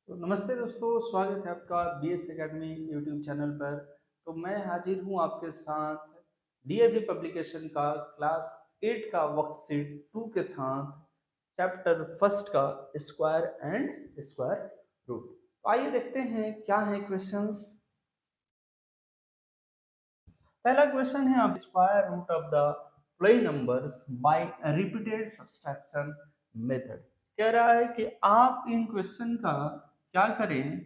तो नमस्ते दोस्तों, स्वागत है आपका बीएस एकेडमी यूट्यूब चैनल पर। तो मैं हाजिर हूँ आपके साथ डीएवी पब्लिकेशन का क्लास 8 का वर्कशीट 2 के साथ चैप्टर फर्स्ट का स्क्वायर एंड स्क्वायर रूट। तो आइए देखते हैं क्या है क्वेश्चंस। पहला क्वेश्चन है आप square root of the following numbers by repeated subtraction method. कह रहा है कि आप इन क्वेश्चन का क्या करें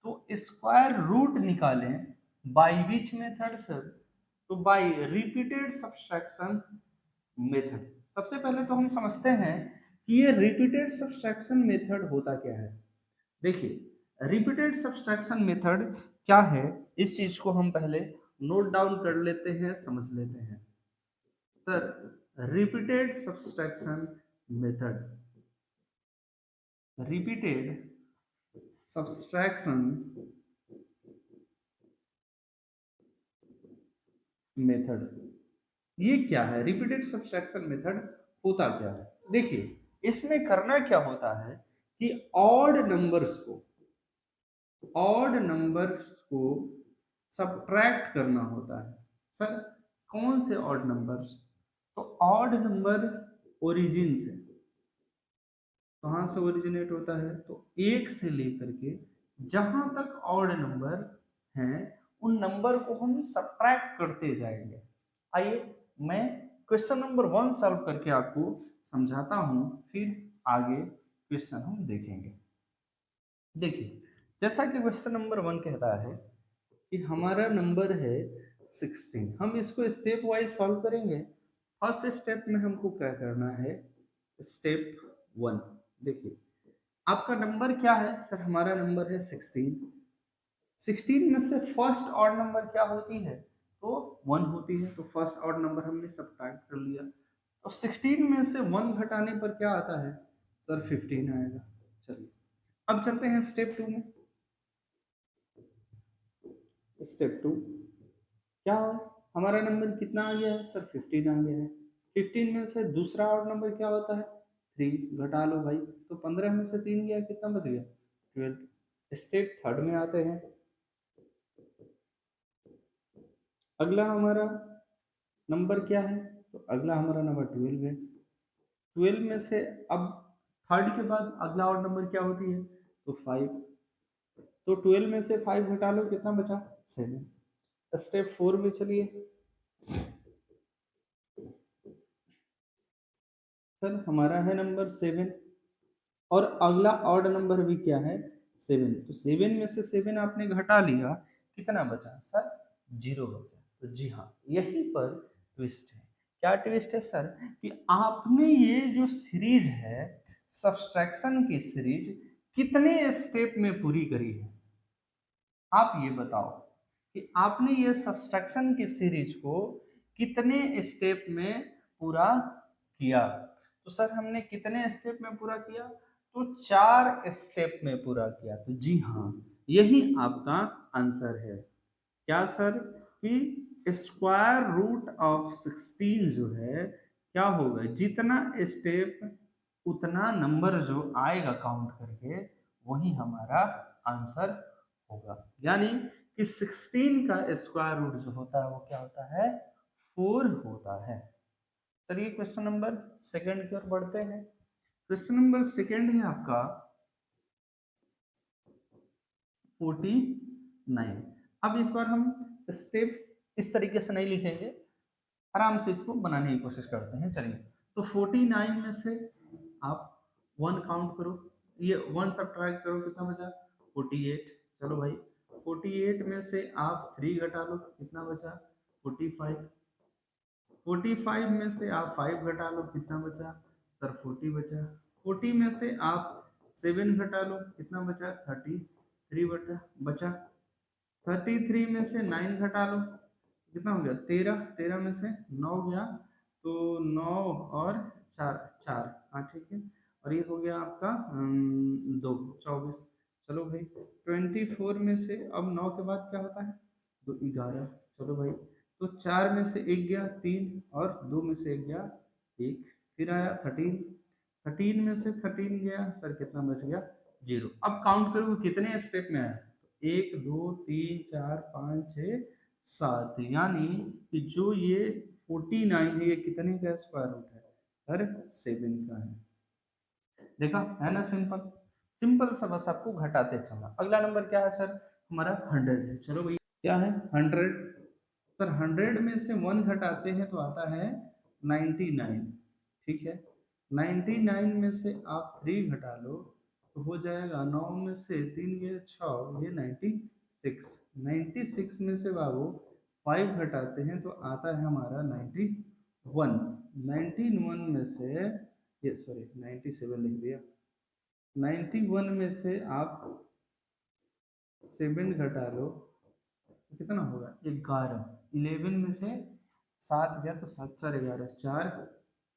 तो स्क्वायर रूट निकालें। By which method sir? तो बाय रिपीटेड सब्सट्रैक्शन मेथड। सबसे पहले तो हम समझते हैं कि ये रिपीटेड सब्सट्रैक्शन मेथड होता क्या है। देखिए, रिपीटेड सब्सट्रैक्शन मेथड क्या है, इस चीज को हम पहले नोट डाउन कर लेते हैं, समझ लेते हैं। Sir, repeated subtraction method, repeated subtraction method, ये क्या है? रिपीटेड सब्सट्रैक्शन मेथड होता क्या है? देखिए, इसमें करना क्या होता है कि ऑड नंबर्स को सब्ट्रैक्ट करना होता है। सर, कौन से ऑड नंबर्स? तो ऑड नंबर ओरिजिन से, कहाँ से ओरिजिनेट होता है? तो एक से लेकर के जहां तक ऑड नंबर हैं उन नंबर को हम सब्ट्रैक्ट करते जाएंगे। आइए मैं क्वेश्चन नंबर 1 सॉल्व करके आपको समझाता हूं, फिर आगे क्वेश्चन हम देखेंगे। देखिए, जैसा कि क्वेश्चन नंबर 1 कहता है कि हमारा नंबर है 16। हम इसको स्टेप वाइज सॉल्व करेंगे। फर्स्ट स्टेप में हमको क्या करना है? स्टेप 1। देखिए, आपका नंबर क्या है? सर, हमारा नंबर है 16। 16 में से फर्स्ट ऑड नंबर क्या होती है? तो 1 होती है। तो फर्स्ट ऑड नंबर हमने सब्ट्रैक्ट कर लिया। तो 16 में से 1 घटाने पर क्या आता है? सर, 15 आएगा। चलिए, अब चलते हैं स्टेप 2 में। स्टेप 2 क्या है? हमारा नंबर कितना आ गया है? सर, 15 आ गया है। 15 में से दूसरा ऑड नंबर क्या होता है? 3। घटा लो भाई। तो 15 में से 3 गया, कितना बच गया? 12। स्टेप 3 में आते हैं। अगला हमारा नंबर क्या है? तो अगला हमारा नंबर 12 है। 12 में से अब थर्ड के बाद अगला ऑड नंबर क्या होती है? तो 5। तो 12 में से 5 घटा लो, कितना बचा? 7। स्टेप 4 में चलिए। सर, हमारा है नंबर 7 और अगला ऑड नंबर भी क्या है? 7। तो 7 में से 7 आपने घटा लिया, कितना बचा? सर, 0 बचा। तो जी हाँ, यहीं पर ट्विस्ट है। क्या ट्विस्ट है सर? कि आपने ये जो सीरीज है सब्सट्रैक्शन की सीरीज कितने स्टेप में पूरी करी है? आप ये बताओ कि आपने ये सब्सट्रैक्शन की सीरीज को कितने स्टेप में पूरा किया? तो सर, हमने कितने स्टेप में पूरा किया? तो 4 स्टेप में पूरा किया। तो जी हाँ, यही आपका आंसर है। क्या सर? कि स्क्वायर रूट ऑफ 16 जो है क्या होगा? जितना स्टेप उतना नंबर जो आएगा काउंट करके, वही हमारा आंसर होगा। यानी कि 16 का स्क्वायर रूट जो होता है वो क्या होता है? 4 होता है। चलिए क्वेश्चन नंबर सेकंड की ओर बढ़ते हैं। क्वेश्चन नंबर सेकंड है आपका 49। अब इस बार हम स्टेप इस तरीके से नहीं लिखेंगे, आराम से इसको बनाने की कोशिश करते हैं। चलिए, तो 49 में से आप 1 काउंट करो, ये 1 सब्ट्रैक्ट करो, कितना बचा? 48। चलो भाई, 48 में से आप 3 घटा लो, कितना बचा? 45। 45 में से आप 5 घटा लो, कितना बचा? सर, 40 बचा। 40 में से आप 7 घटा लो, कितना बचा? 33 बचा। 33 में से 9 घटा लो, कितना हो गया? 13। 13 में से 9 गया, तो 9 और 4 4, हाँ ठीक है। और ये हो गया आपका 2 24। चलो भाई, 24 में से अब 9 के बाद क्या होता है? तो 11। चलो भाई, तो 4 में से 1 गया, 3, और 2 में से 1 गया, 1। फिर आया 13। 13 में से 13 गया, सर कितना बच गया? जीरो। अब काउंट करो कितने स्टेप में आया, एक दो तीन चार पाँच छः सात, यानी कि जो ये 49 है ये कितने का स्क्वायर रूट है सर, 7 का है। देखा है ना, सिंपल सिंपल सा, बस आपको घटाते चलना। अगला नंबर क्या है सर हमारा 100 है। चलो भाई क्या है 100, सर 100 में से 1 घटाते हैं तो आता है 99, ठीक है। 99 में से आप 3 घटा लो तो हो जाएगा 9 में से 3 गए 6, ये 96। 96 में से बाबू 5 घटाते हैं तो आता है हमारा 91। 91 में से ये सॉरी 97 लिख दिया। 91 में से आप 7 घटा लो तो कितना होगा 11। 11 में से 7 गया तो 7 4 11 4,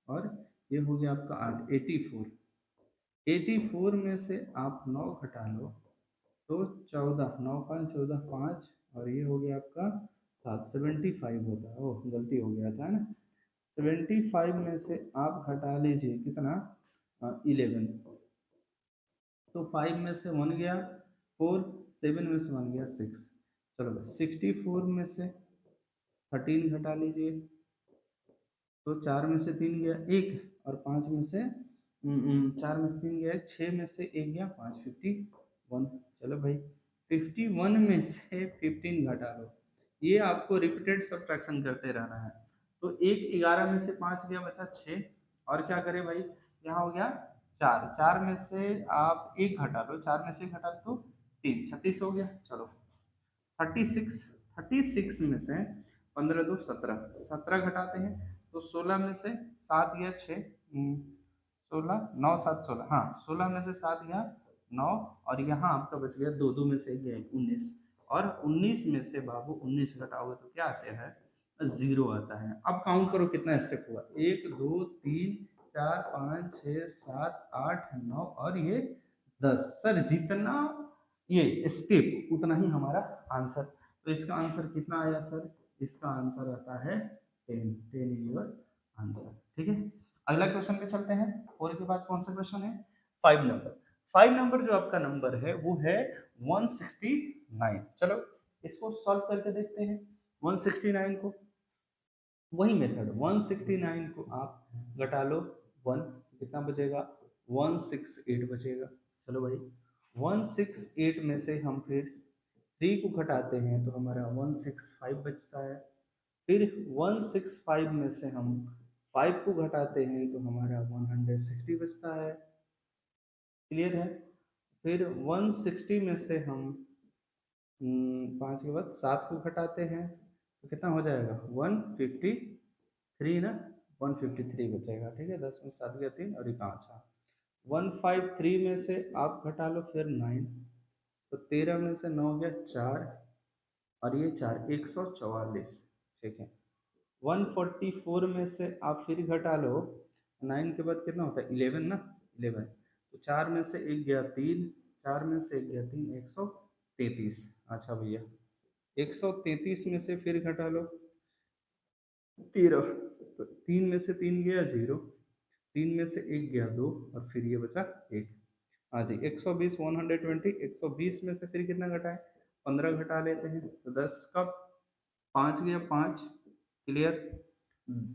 और ये हो गया आपका 8, 84। 84 में से आप 9 घटा लो तो 14, 9 5 14 5, और ये हो गया आपका 7, 75 होता है। ओह गलती हो गया था ना। 75 में से आप घटा लीजिए कितना 11, तो 5 में से 1 गया 4, 7 में से 1 गया 6। चलो भाई 64 में से 13 घटा लीजिए तो 4 में से 3 गया 1, और 5 में से 4 में से 3 गया 6 में से 1 गया 5, 51। चलो भाई 51 में से 15 घटा लो, ये आपको रिपीटेड सब्ट्रैक्शन करते रहना है। तो 1 11 में से 5 गया बचा 6, और क्या करें भाई यहाँ हो गया 4, 4 में से आप 1 घटा लो, 4 में से 1 घटा लो तो 3, 36 हो गया। चलो 36, 36 में से 15 दो 17, 17 घटाते हैं तो 16 में से 7 गया 6, 16 9 7 16, हाँ 16 में से 7 गया 9, और यहाँ आपका बच गया 2, 2 में से 1 गया 19, और 19 में से बाबू 19 घटाओगे तो क्या आता है 0 आता है। अब काउंट करो कितना स्टेप हुआ, 1 2 3 4 5 6 7 8 9 और ये 10। सर जितना ये स्टेप उतना ही हमारा आंसर। तो इसका आंसर कितना आया सर, इसका आंसर आता है 10, 10 इज योर आंसर, ठीक है। अगला क्वेश्चन पे चलते हैं, और के बाद कौन सा क्वेश्चन है 5 नंबर। 5 नंबर जो आपका नंबर है वो है 169। चलो इसको सॉल्व करके देखते हैं। 169 को वही मेथड 169 को आप घटा लो 1, कितना बचेगा 168 बचेगा। चलो भाई 168 में से हम फिर 3 को घटाते हैं तो हमारा 165 बचता है। फिर 165 में से हम 5 को घटाते हैं तो हमारा 160 बचता है। क्लियर है। फिर 160 में से हम 5 के बाद 7 को घटाते हैं तो कितना हो जाएगा 153 ना, 153 बचेगा, ठीक है। 10 में 7 गया 3 और ये 5, हाँ 153 में से आप घटा लो फिर 9, तो 13 में से 9 गया 4, और ये 4 144, ठीक है। 144 में से आप फिर घटा लो 9 के बाद कितना होता है 11 ना, 11, तो 4 में से 1 गया 3, 4 में से 1 गया 3, 133। अच्छा भैया 133 में से फिर घटा लो 13, तो 3 में से 3 गया 0, 3 में से 1 गया 2, और फिर ये बचा 1। हाँ जी 120, 120, 120 में से फिर कितना घटाए 15 घटा लेते हैं तो 10 का 5 गया 5, क्लियर।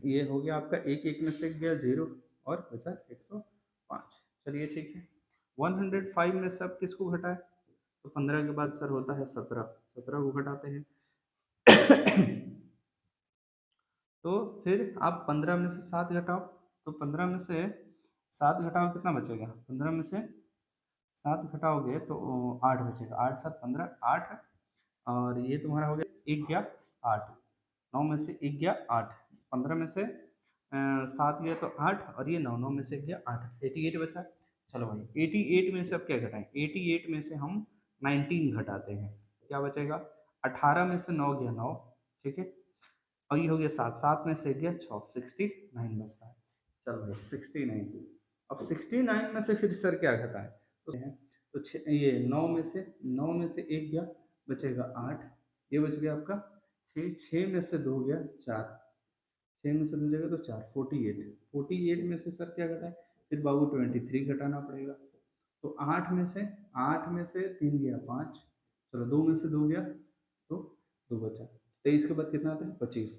ये हो गया आपका 1, 1 में से 1 गया 0, और बचा 105। चलिए ठीक है। 105 में से अब किसको घटाए तो 15 के बाद सर होता है 17, 17 को घटाते हैं तो फिर आप 15 में से 7 घटाओ, तो 15 में से 7 घटाओ कितना बचेगा, 15 में से 7 घटाओगे तो 8 बचेगा, 8 7 15, 8, और ये तुम्हारा हो गया 1 गया 8, 9 में से 1 गया 8, 15 में से 7 गया तो 8, और ये 9, 9 में से गया 8, 88 बचा। चलो भाई 88 में से अब क्या घटाएं, 88 में से हम 19 घटाते हैं, क्या बचेगा 18 में से 9 गया 9, ठीक है, और ये हो गया 7, 7 में से गया 6, 69 बचता है। चलो भाई 69। अब 69 में से फिर सर क्या घटाएं तो ये 9 में से 1 गया बचेगा 8, ये बच गया आपका 6, 6 में से 2 गया 4, 6 में से 2 जाएगा तो 4, 48, 48 में से सर क्या घटाए फिर बाबू 23 घटाना पड़ेगा, तो 8 में से 3 गया 5, चलो 2 में से 2 गया तो 2 बचा। 23 के बाद कितना आता है 25,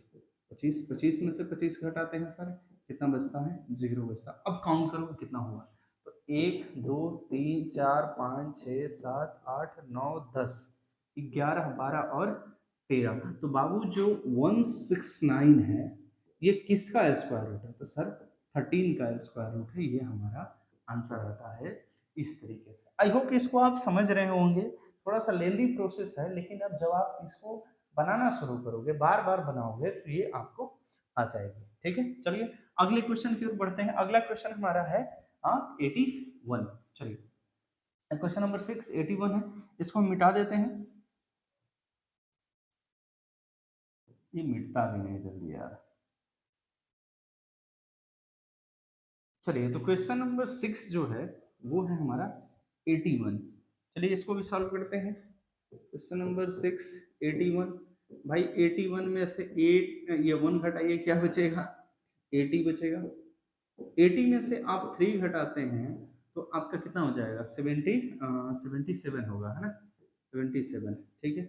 25 में से 25 घटाते हैं सर, कितना बचता है 0 बचता। अब काउंट करो कितना हुआ, तो 1 2 3 4 5 6 7 8 9 10, 11 12 और 13। तो बाबू जो 169 है ये किसका स्क्वायर रूट है, तो सर 13 का स्क्वायर रूट है, ये हमारा आंसर आता है इस तरीके से। आई होप इसको आप समझ रहे होंगे, थोड़ा सा लेंदी प्रोसेस है, लेकिन अब जब आप इसको बनाना शुरू करोगे, बार बार बनाओगे, तो ये आपको आ जाएगी। ठीक है, चलिए अगले क्वेश्चन की ओर बढ़ते हैं। अगला क्वेश्चन हमारा है 81। चलिए क्वेश्चन नंबर 6 81 है, इसको हम मिटा देते हैं। ये मिटता भी नहीं जल्दी यार। चलिए तो क्वेश्चन नंबर 6 जो है वो है हमारा 81। चलिए इसको भी सॉल्व करते हैं। Question number 6 81। भाई 81 में से 8 ये 1 घटाइए, क्या बचेगा 80 बचेगा। 80 में से आप 3 घटाते हैं तो आपका कितना हो जाएगा 77 होगा, है ना 77। ठीक है,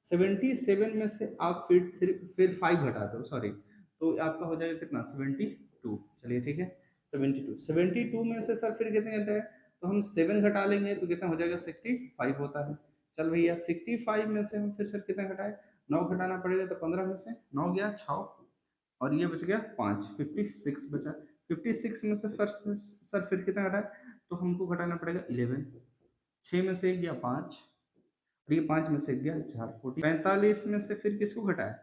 77 में से आप फिर 5 घटाते हो, सॉरी, तो आपका हो जाएगा कितना 72। चलिए ठीक है, 72 में से सर फिर कितने घटा है, तो हम 7 घटा लेंगे तो कितना हो जाएगा 65 होता है। चल भैया 65 में से हम फिर सर कितना घटाए, 9 घटाना पड़ेगा, तो 15 में से 9 गया 6 और ये बच गया 5, 56 बचा। 56 में से सर फिर कितना घटा है, तो हमको घटाना पड़ेगा 11। 6 में से एक गया 5 और ये 5 में से एक गया 4, 40। 45 में से फिर किसको घटाए,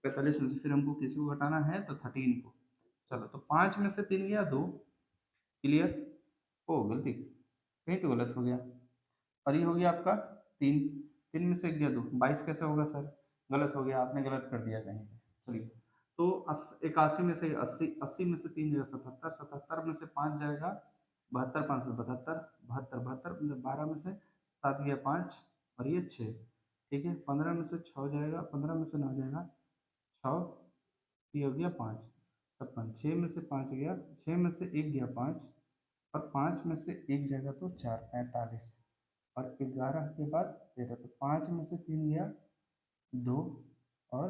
45 में से फिर हमको किसको घटाना है, तो 13 को। चलो तो 5 में से 3 गया 2, क्लियर। ओ गलती, कहीं तो गलत हो गया, और ये हो गया आपका 3। 3 में से एक गया 2, 22 कैसे होगा सर, गलत हो गया, आपने गलत कर दिया कहीं पे। चलिए तो 81 में से 80, 80 में से 3 जाएगा 77, 77 में से 5 जाएगा 72, 5 से 72, 72 72 मतलब 12 में से 7 गया 5 और ये 6। ठीक है, 15 में से 6 जाएगा, 15 में से 9 जाएगा 6, ये हो गया 5 56। 6 में से 5 गया, 6 में से 1 गया 5 और 5 में से 1 जाएगा तो 4, 45 और 11 के बाद 13। तो 5 में से 3 गया 2 और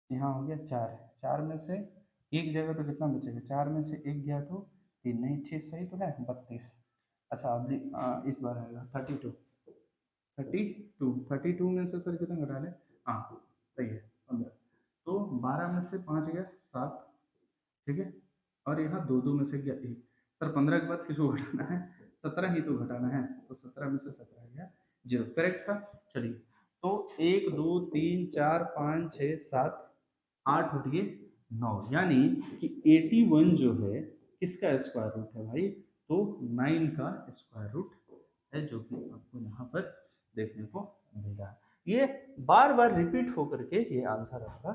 यहाँ हो गया 4, 4 में से एक जगह तो कितना बचेगा, 4 में से एक गया तो 3, नहीं 6 सही तो है 32। अच्छा अब इस बार आएगा 32। 32 में से सर कितना घटा लें, हाँ सही है 15। तो 12 में से 5 गया 7, ठीक है, और यहाँ 2 में से गया 1। सर 15 के बाद किसको घटाना है, 17 ही तो घटाना है, तो 17 में से 17 गया 0, करेक्ट था। चलिए तो 1 2 3 4 5 6 7 8 और ये 9, यानी कि 81 जो है किसका स्क्वायर रूट है भाई, तो 9 का स्क्वायर रूट है, जो कि आपको यहाँ पर देखने को मिला। ये बार बार रिपीट होकर के ये आंसर आपका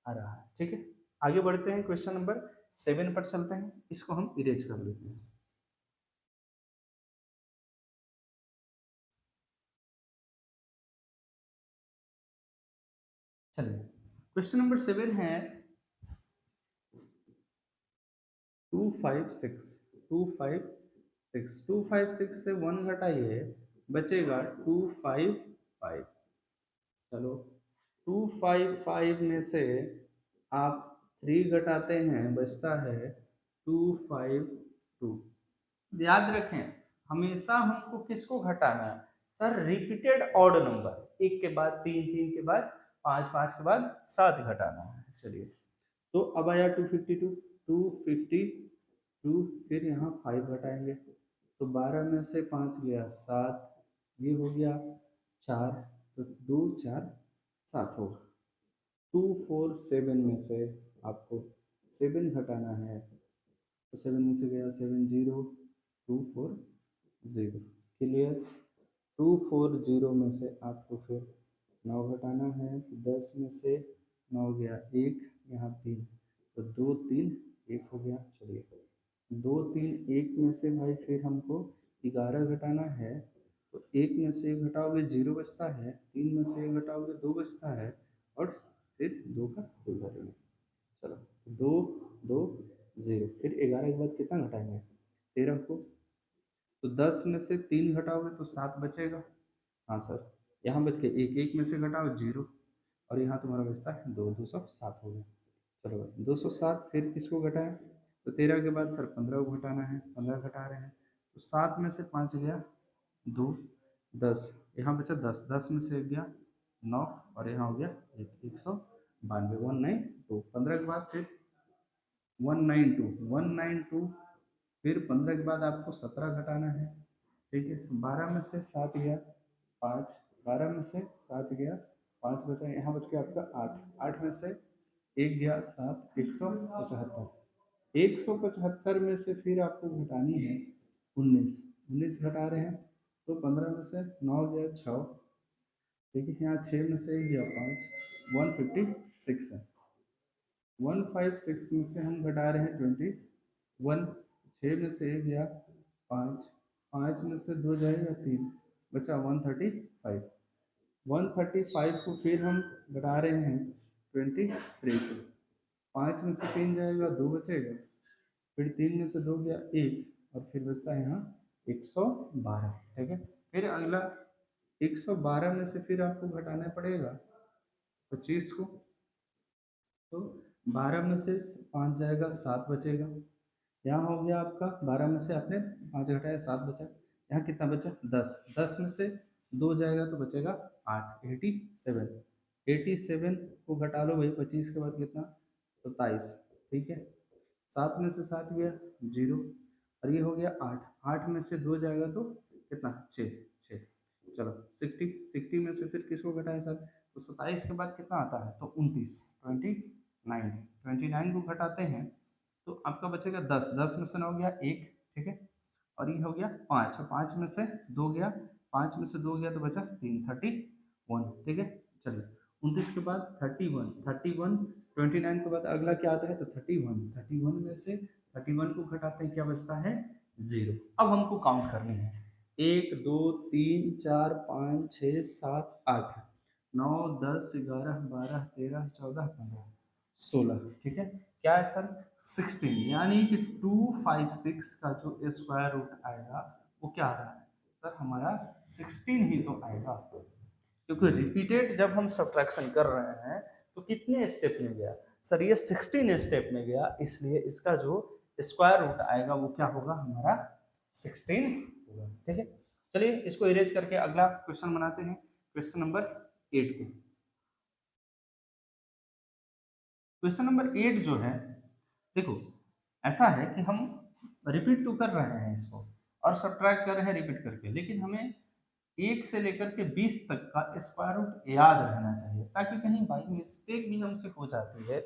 आ रहा है। ठीक है, आगे बढ़ते हैं, क्वेश्चन नंबर 7 पर चलते हैं, इसको हम इरेज कर लेते हैं। चलिए क्वेश्चन नंबर 7 है 256। 256 से 1 घटाइए, बचेगा 255। चलो 255 में से आप 3 घटाते हैं, बचता है 252। याद रखें हमेशा हमको किसको घटाना है सर, रिपीटेड ऑड नंबर, 1 के बाद 3, 3 के बाद 5, 5 के बाद 7 घटाना है। चलिए तो अब आया 252, 252 फिर यहाँ 5 घटाएंगे, तो 12 में से 5 गया 7, ये हो गया 4, तो 2 4 7 होगा। 247 में से आपको 7 घटाना है, तो 7 में से गया 7 0, 240, क्लियर। 240 में से आपको फिर 9 घटाना है, तो 10 में से 9 गया 1, यहाँ 3, तो 2 3 1 हो गया। चलिए 2 3 1 में से भाई फिर हमको 11 घटाना है, तो 1 में से 1 घटाओगे 0 बचता है, 3 में से 1 घटाओगे 2 बचता है और फिर 2 का होल करेंगे। चलो 2 2 0, फिर 11 के बाद कितना घटाएंगे 13 को, तो 10 में से 3 घटाओगे तो 7 बचेगा। हाँ सर, यहाँ बच के एक, एक में से घटाओ 0, और यहाँ तुम्हारा बचता है 2, 207 हो गया। चलो भाई 207, फिर किसको घटाएं, तो 13 के बाद सर 15 को घटाना है, 15 घटा रहे हैं, तो 7 में से 5 गया 2, 10, यहाँ बचा 10, 10 में से 1 गया 9, और यहाँ हो गया 192, 192, 15 के बाद फिर 192, 192, फिर 15 के बाद आपको 17 घटाना है, ठीक है। 12 में से 7 गया 5, 12 में से 7 गया 5 बचा, यहाँ बच गया आपका 8, 8 में से 1 गया 7, 175, 175 में से फिर आपको घटानी है 19, 19 घटा रहे हैं, तो 15 में से 9 गया 6, ठीक है, यहाँ 6 में से 1 गया 5, 156 है, 156 में से हम घटा रहे हैं 21, 6 में से 1 गया 5, 5 में से 2 जाएगा 3, बचा 135, 135 को फिर हम घटा रहे हैं 23 को, 5 में से 3 जाएगा 2 बचेगा, फिर 3 में से 2 गया 1, और फिर बचता है यहाँ 112, ठीक है। फिर अगला 112 में से फिर आपको घटाना पड़ेगा 25 को, तो 12 में से 5 जाएगा 7 बचेगा, यहाँ हो गया आपका 12 में से आपने 5 घटाया 7 बचा, यहाँ कितना बचा 10, 10 में से 2 जाएगा तो बचेगा 8, 87, 87 को घटा लो भाई 25 के बाद कितना 27, ठीक है, 7 में से 7 गया 0, और ये हो गया 8, 8 में से 2 जाएगा तो कितना 6, 6, चलो 60, 60 में से फिर किसको घटाया सर, तो 27 के बाद कितना आता है तो 29, 29, 29 को घटाते हैं तो आपका बचेगा 10, 10 में से 9 गया 1, ठीक है, और ये हो गया 5, 5 में से 2 गया, 5 में से 2 गया तो बचा 3, 31, ठीक है। चलिए 29 के बाद 31, 31, 29 के बाद अगला क्या आता है तो 31, 31 में से 31 को घटाते हैं क्या बचता है 0। अब हमको काउंट करनी है 1, 2, 3, 4, 5, 6, 7, 8, 9, 10, 11, 12, 13, 14, 15, 16, ठीक है। क्या है सर 16, यानी कि 256 का जो स्क्वायर रूट आएगा वो क्या आ रहा है सर हमारा 16 ही तो आएगा, क्योंकि रिपीटेड जब हम सब्ट्रैक्शन कर रहे हैं तो कितने स्टेप में गया सर, ये 16 स्टेप में गया, इसलिए इसका जो स्क्वायर रूट आएगा वो क्या होगा हमारा 16 होगा, ठीक है। चलिए इसको इरेज करके अगला क्वेश्चन बनाते हैं, क्वेश्चन नंबर 8 को। क्वेश्चन नंबर 8 जो है, देखो ऐसा है कि हम रिपीट तो कर रहे हैं इसको और सब्ट्रैक्ट कर रहे हैं रिपीट करके, लेकिन हमें 1 से लेकर के 20 तक का स्क्वायर रूट याद रहना चाहिए, ताकि कहीं बाई मिस्टेक भी हमसे हो जाती है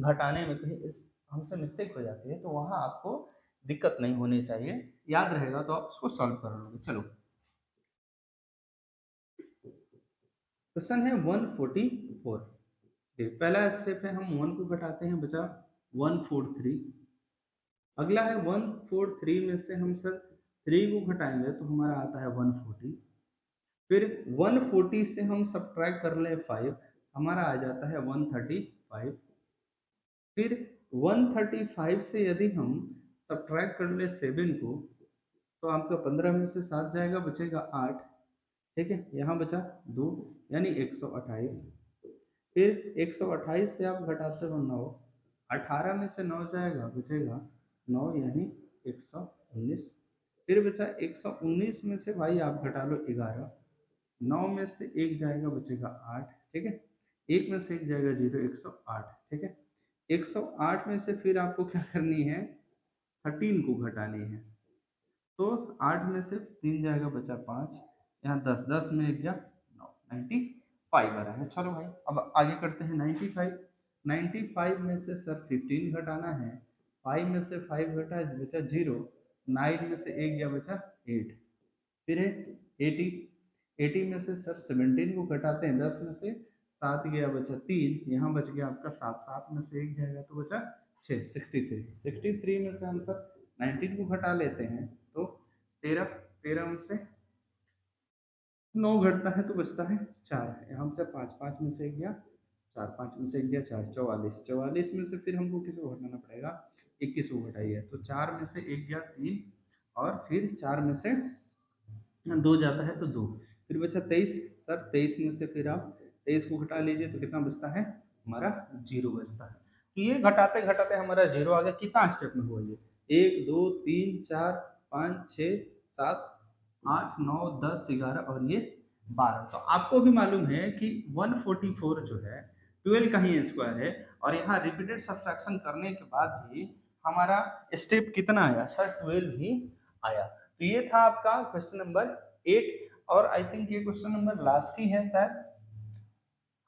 घटाने में, कहीं इस हमसे मिस्टेक हो जाती है तो वहां आपको दिक्कत नहीं होनी चाहिए, याद रहेगा तो आप उसको सॉल्व कर लोगे। चलो क्वेश्चन है 144, पहला स्टेप है हम 1 को घटाते हैं, बचा 143, अगला है 143 में से हम सर 3 को घटाएंगे तो हमारा आता है 140, फिर 140 से हम सब्ट्रैक्ट कर ले 5, हमारा आ जाता है 135, फिर 135 से यदि हम सब्ट्रैक्ट कर ले 7 को तो आपका 15 में से 7 जाएगा बचेगा 8, ठीक है, यहाँ बचा 2 यानी 128, फिर 128 से आप घटाते हो 9, 18 में से 9 जाएगा बचेगा 9 यानी 119, फिर बचा 119 में से भाई आप घटा लो 11, 9 में से 1 जाएगा बचेगा 8, ठीक है, 1 में से 1 जाएगा 0, 108, ठीक है। 108 में से फिर आपको क्या करनी है 13 को घटानी है, तो 8 में से 3 जाएगा बचा 5, यहाँ 10, 10 में 1 गया 9, 95 आ रहा है। चलो भाई अब आगे करते हैं 95, 95 में से सर 15 घटाना है, 5 में से 5 घटा बचा 0, 9 में से 1 गया बचा 8, फिर है 80, 80 में से सर 17 को घटाते हैं, 10 में से 7 गया बचा 3, यहाँ बच गया आपका 7, 7 में से 1 जाएगा तो बचा 6, 63, 63 में से हम सर 19 को घटा लेते हैं तो 13, 13 में से 9 घटता है तो बचता है 4, यहाँ बचा 5, 5 में से 1 गया 4, 5 में से 1 गया 4, 44, 44 में से फिर हमको किसको घटाना पड़ेगा 21 को घटाइए, तो 4 में से 1 गया 3, और फिर 4 में से 2 जाता है तो 2, फिर बचा 23। सर 23 में से फिर आप 23 को घटा लीजिए तो कितना बचता है, हमारा 0 बचता है। तो ये घटाते घटाते हमारा 0 आ गया। कितना स्टेप में हुआ ये, 1 2 3 4 5 6 7 8 9 10 11 और ये 12। तो आपको भी मालूम है कि 144 जो है 12 का ही स्क्वायर है, और यहाँ रिपीटेड सब्ट्रैक्शन करने के बाद भी हमारा स्टेप कितना आया सर, 12 ही आया। तो ये था आपका क्वेश्चन नंबर 8, और आई थिंक ये क्वेश्चन नंबर लास्ट ही है शायद,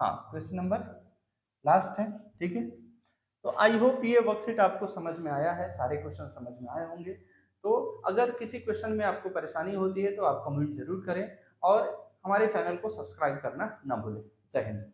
हाँ क्वेश्चन नंबर लास्ट है, ठीक है। तो आई होप ये वर्कशीट आपको समझ में आया है, सारे क्वेश्चन समझ में आए होंगे। तो अगर किसी क्वेश्चन में आपको परेशानी होती है तो आप कमेंट जरूर करें, और हमारे चैनल को सब्सक्राइब करना ना भूलें। जय हिंद।